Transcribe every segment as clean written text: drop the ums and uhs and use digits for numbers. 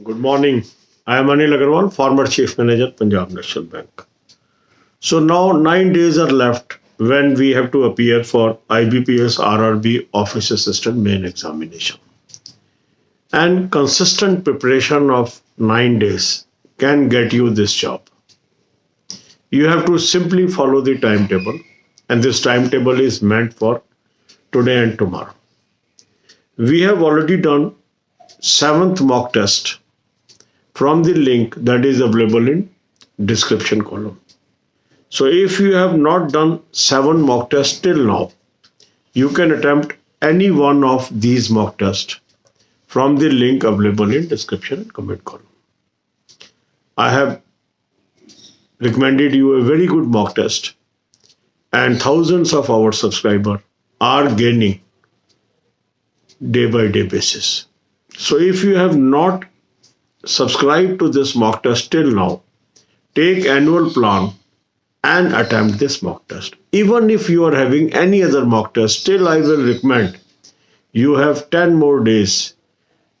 Good morning. I am Anil Agarwal, former Chief Manager, Punjab National Bank. So now 9 days are left when we have to appear for IBPS RRB Office Assistant Main Examination. And consistent preparation of 9 days can get you this job. You have to simply follow the timetable, and this timetable is meant for today and tomorrow. We have already done 7th mock test from the link that is available in description column. So if you have not done 7 mock tests till now, you can attempt any one of these mock tests from the link available in description and comment column. I have recommended you a very good mock test, and thousands of our subscribers are gaining day by day basis. So if you have not subscribed to this mock test till now, take annual plan and attempt this mock test. Even if you are having any other mock test, still I will recommend you have 10 more days.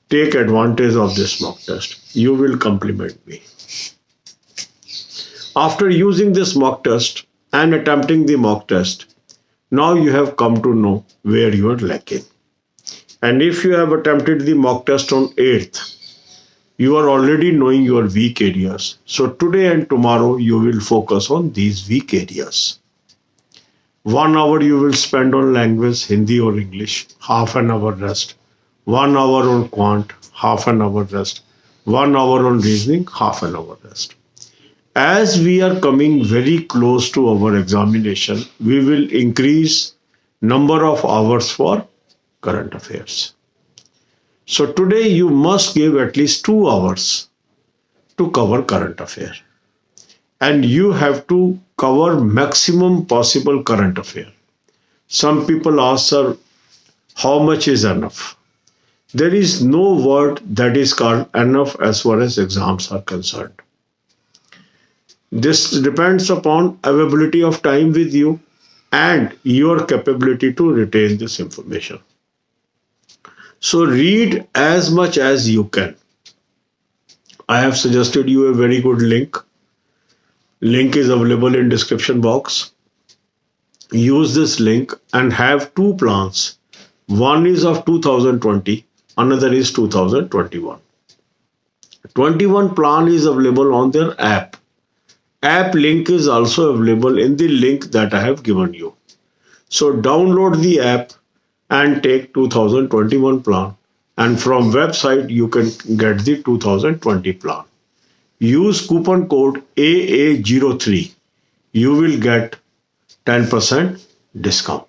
Take advantage of this mock test. You will compliment me. After using this mock test and attempting the mock test, now you have come to know where you are lacking. And if you have attempted the mock test on 8th, you are already knowing your weak areas. So today and tomorrow you will focus on these weak areas. 1 hour you will spend on language, Hindi or English, half an hour rest. 1 hour on quant, half an hour rest. 1 hour on reasoning, half an hour rest. As we are coming very close to our examination, we will increase number of hours for current affairs. So today you must give at least 2 hours to cover current affair. And you have to cover maximum possible current affair. Some people ask, sir, how much is enough? There is no word that is called enough as far as exams are concerned. This depends upon availability of time with you and your capability to retain this information. So read as much as you can. I have suggested you a very good link. Link is available in description box. Use this link and have 2 plans. One is of 2020, another is 2021. 21 plan is available on their app. App link is also available in the link that I have given you. So download the app and take 2021 plan, and from website you can get the 2020 plan. Use coupon code AA03. You will get 10% discount.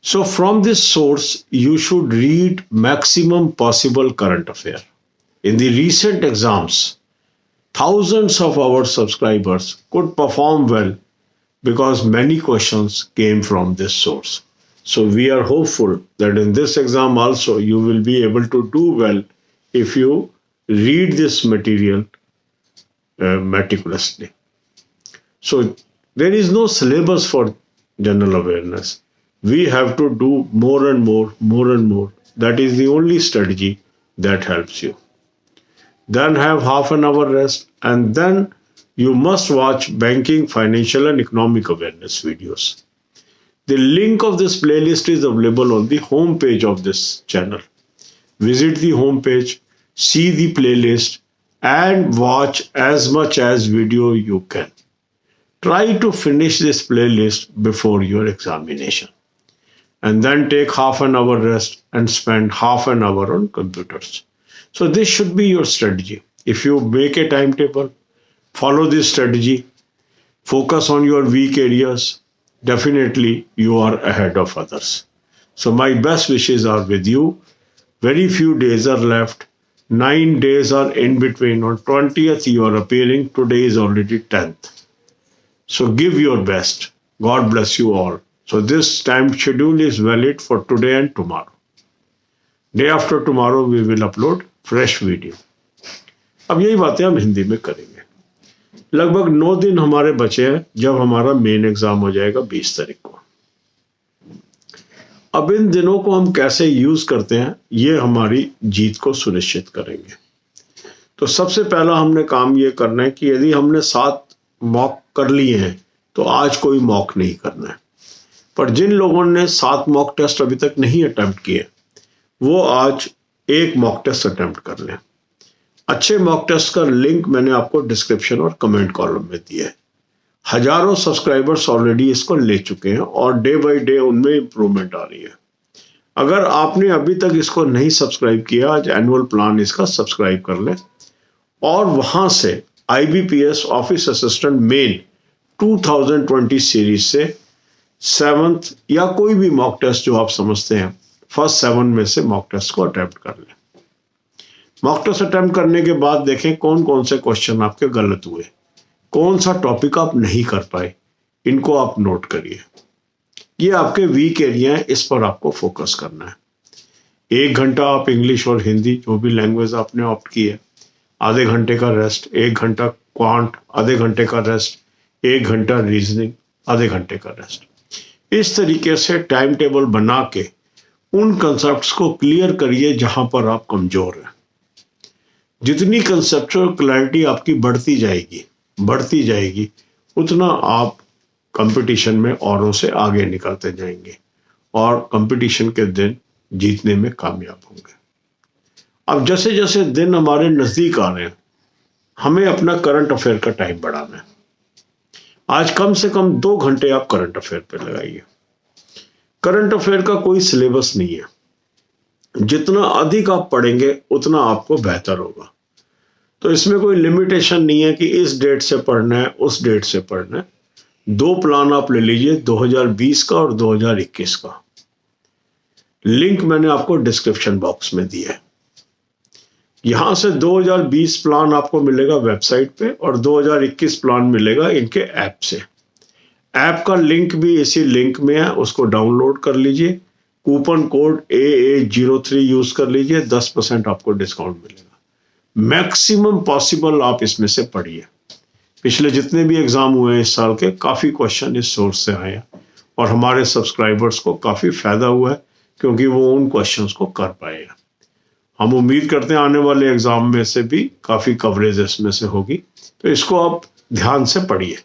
So from this source you should read maximum possible current affair. In the recent exams, thousands of our subscribers could perform well because many questions came from this source. So we are hopeful that in this exam also you will be able to do well if you read this material meticulously. So there is no syllabus for general awareness. We have to do more and more. That is the only strategy that helps you. Then have half an hour rest, and then you must watch banking, financial and economic awareness videos. The link of this playlist is available on the home page of this channel. Visit the home page, see the playlist and watch as much as video you can. Try to finish this playlist before your examination. And then take half an hour rest and spend half an hour on computers. So this should be your strategy. If you make a timetable, follow this strategy, focus on your weak areas, definitely you are ahead of others. So my best wishes are with you. Very few days are left. 9 days are in between. On 20th you are appearing. Today is already 10th. So give your best. God bless you all. So this time schedule is valid for today and tomorrow. Day after tomorrow we will upload fresh video. अब यही बातें हम हिंदी में करेंगे. लगभग 9 दिन हमारे बचे हैं जब हमारा मेन एग्जाम हो जाएगा 20 तारीख को. अब इन दिनों को हम कैसे यूज करते हैं ये हमारी जीत को सुनिश्चित करेंगे. तो सबसे पहला हमने काम ये करना है कि यदि हमने 7 मॉक कर लिए हैं तो आज कोई मॉक नहीं करना है। पर जिन लोगों ने 7 मॉक टेस्ट अभी तक नहीं अटेम्प्ट किए वो आज 1 मॉक टेस्ट अटेम्प्ट कर लें। अच्छे मॉक टेस्ट का लिंक मैंने आपको डिस्क्रिप्शन और कमेंट कॉलम में दिया है। हजारों सब्सक्राइबर्स ऑलरेडी इसको ले चुके हैं और डे बाय डे उनमें इंप्रूवमेंट आ रही है। अगर आपने अभी तक इसको नहीं सब्सक्राइब किया, आज एनुअल प्लान इसका सब्सक्राइब कर लें और वहां से IBPS office assistant main 2020 series से 7th या कोई भी मॉक टेस्ट जो आप समझते हैं फर्स्ट 7 में से मॉक टेस्ट को अटेम्प्ट कर लें। मॉक टेस्ट अटेम्प्ट करने के बाद देखें कौन कौन से क्वेश्चन आपके गलत हुए, कौन सा टॉपिक आप नहीं कर पाए, इनको आप नोट करिए। ये आपके वीक एरिया है, इस पर आपको फोकस करना है। 1 घंटा आप इंग्लिश और हिंदी जो भी लैंग्वेज आपने ऑप्ट की है, आधे घंटे का रेस्ट, 1 घंटा क्वांट, आधे घंटे का रेस्ट, 1 घंटा रीजनिंग, आधे घंटे का रेस्ट। इस तरीके से टाइम टेबल बना के उन कंसेप्ट्स को क्लियर करिए जहां पर आप कमजोर हैं। जितनी कंसेप्चुअल क्लैरिटी आपकी बढ़ती जाएगी उतना आप कंपटीशन में औरों से आगे निकलते जाएंगे और कंपटीशन के दिन जीतने में कामयाब होंगे। अब जैसे जैसे दिन हमारे नजदीक आ रहे हैं हमें अपना करंट अफेयर का टाइम बढ़ाना है। आज कम से कम 2 घंटे आप करंट अफेयर पे लगाइए। करंट अफेयर का कोई सिलेबस नहीं है, जितना अधिक आप पढ़ेंगे उतना आपको बेहतर होगा। तो इसमें कोई लिमिटेशन नहीं है कि इस डेट से पढ़ना है उस डेट से पढ़ना है। 2 प्लान आप ले लीजिए, 2020 का और 2021 का। लिंक मैंने आपको डिस्क्रिप्शन बॉक्स में दिया है। यहां से 2020 प्लान आपको मिलेगा वेबसाइट पे और 2021 प्लान मिलेगा इनके ऐप से। ऐप का लिंक भी इसी लिंक में है, उसको डाउनलोड कर लीजिए। कूपन कोड AA03 यूज कर लीजिए, 10% आपको डिस्काउंट मिलेगा। मैक्सिमम पॉसिबल आप इसमें से पढ़िए। पिछले जितने भी एग्जाम हुए हैं इस साल के, काफी क्वेश्चन इस सोर्स से आए हैं और हमारे सब्सक्राइबर्स को काफी फायदा हुआ है क्योंकि वो उन क्वेश्चंस को कर पाए हैं। हम उम्मीद करते हैं आने वाले एग्जाम में से भी काफी कवरेज इसमें से होगी, तो इसको आप ध्यान से पढ़िए।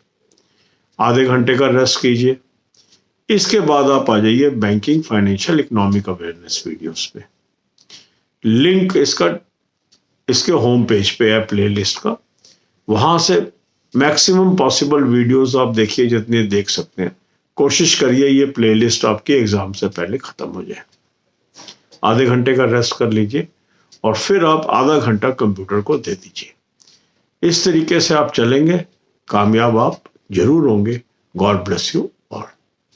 आधे घंटे का रेस्ट कीजिए। इसके बाद आप आ जाइए banking, financial, economic awareness videos पे। लिंक इसके होम पेज पे है प्लेलिस्ट का, वहां से मैक्सिमम पॉसिबल वीडियोस आप देखिए जितने देख सकते हैं। कोशिश करिए ये प्लेलिस्ट आपके एग्जाम से पहले खत्म हो जाए। आधे घंटे का रेस्ट कर लीजिए और फिर आप आधा घंटा कंप्यूटर को दे दीजिए। इस तरीके से आप चलेंगे, कामयाब आप जरूर होंगे। God bless you.